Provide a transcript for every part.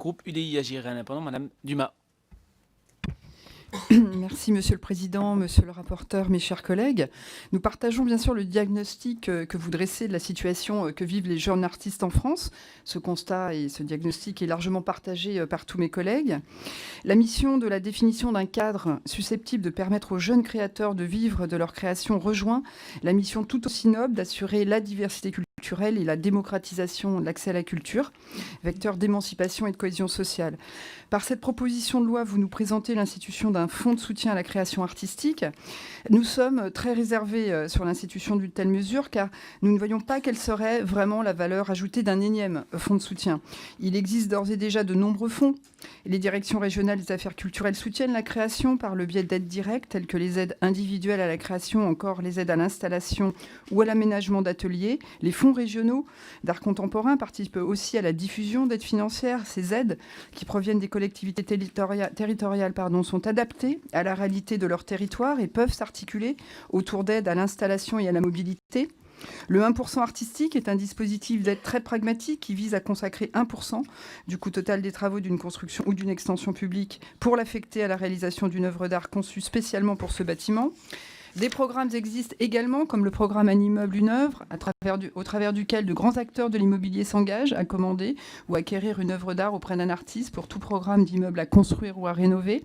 Groupe UDI Agir et Indépendant, Madame Dumas. Merci Monsieur le Président, Monsieur le rapporteur, mes chers collègues. Nous partageons bien sûr le diagnostic que vous dressez de la situation que vivent les jeunes artistes en France. Ce constat et ce diagnostic est largement partagé par tous mes collègues. La mission de la définition d'un cadre susceptible de permettre aux jeunes créateurs de vivre de leur création rejoint la mission tout aussi noble d'assurer la diversité culturelle et la démocratisation de l'accès à la culture, vecteur d'émancipation et de cohésion sociale. Par cette proposition de loi, vous nous présentez l'institution d'un fonds de soutien à la création artistique. Nous sommes très réservés sur l'institution d'une telle mesure car nous ne voyons pas quelle serait vraiment la valeur ajoutée d'un énième fonds de soutien. Il existe d'ores et déjà de nombreux fonds. Les directions régionales des affaires culturelles soutiennent la création par le biais d'aides directes telles que les aides individuelles à la création, encore les aides à l'installation ou à l'aménagement d'ateliers. Les fonds régionaux d'art contemporain participent aussi à la diffusion d'aides financières. Ces aides, qui proviennent des collectivités territoriales, sont adaptées à la réalité de leur territoire et peuvent s'articuler autour d'aides à l'installation et à la mobilité. Le 1% artistique est un dispositif d'aide très pragmatique qui vise à consacrer 1% du coût total des travaux d'une construction ou d'une extension publique pour l'affecter à la réalisation d'une œuvre d'art conçue spécialement pour ce bâtiment. Des programmes existent également, comme le programme Un immeuble, une œuvre, au travers duquel de grands acteurs de l'immobilier s'engagent à commander ou acquérir une œuvre d'art auprès d'un artiste pour tout programme d'immeuble à construire ou à rénover.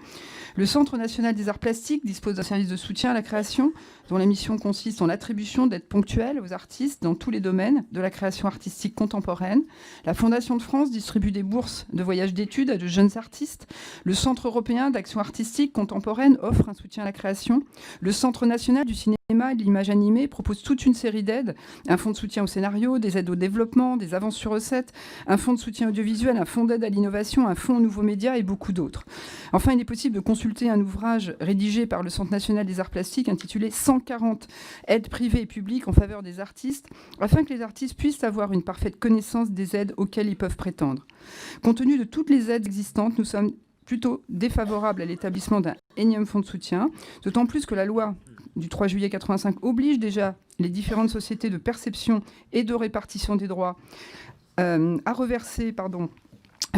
Le Centre national des arts plastiques dispose d'un service de soutien à la création, dont la mission consiste en l'attribution d'aides ponctuelles aux artistes dans tous les domaines de la création artistique contemporaine. La Fondation de France distribue des bourses de voyage d'études à de jeunes artistes. Le Centre européen d'action artistique contemporaine offre un soutien à la création. Le Centre national du cinéma et de l'image animée propose toute une série d'aides, un fonds de soutien au scénario, des aides au développement, des avances sur recettes, un fonds de soutien audiovisuel, un fonds d'aide à l'innovation, un fonds aux nouveaux médias et beaucoup d'autres. Enfin, il est possible de consulter un ouvrage rédigé par le Centre national des arts plastiques intitulé 140 aides privées et publiques en faveur des artistes, afin que les artistes puissent avoir une parfaite connaissance des aides auxquelles ils peuvent prétendre. Compte tenu de toutes les aides existantes, nous sommes plutôt défavorables à l'établissement d'un énième fonds de soutien, d'autant plus que la loi du 3 juillet 1985 oblige déjà les différentes sociétés de perception et de répartition des droits à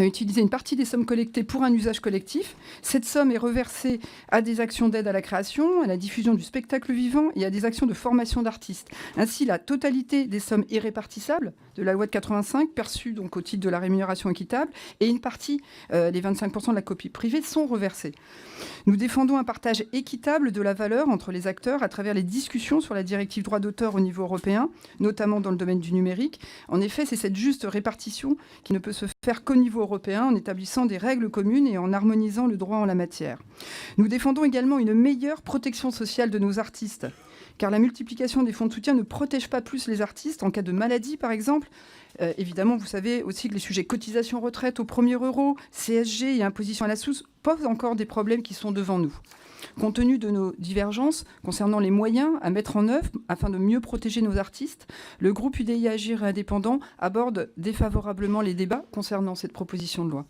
utiliser une partie des sommes collectées pour un usage collectif. Cette somme est reversée à des actions d'aide à la création, à la diffusion du spectacle vivant et à des actions de formation d'artistes. Ainsi, la totalité des sommes irrépartissables de la loi de 85, perçues donc au titre de la rémunération équitable, et une partie, les 25% de la copie privée, sont reversées. Nous défendons un partage équitable de la valeur entre les acteurs à travers les discussions sur la directive droit d'auteur au niveau européen, notamment dans le domaine du numérique. En effet, c'est cette juste répartition qui ne peut se faire qu'au niveau européen en établissant des règles communes et en harmonisant le droit en la matière. Nous défendons également une meilleure protection sociale de nos artistes, car la multiplication des fonds de soutien ne protège pas plus les artistes en cas de maladie, par exemple. Évidemment, vous savez aussi que les sujets cotisation retraite au premier euro, CSG et imposition à la source posent encore des problèmes qui sont devant nous. Compte tenu de nos divergences concernant les moyens à mettre en œuvre afin de mieux protéger nos artistes, le groupe UDI Agir et Indépendant aborde défavorablement les débats concernant cette proposition de loi.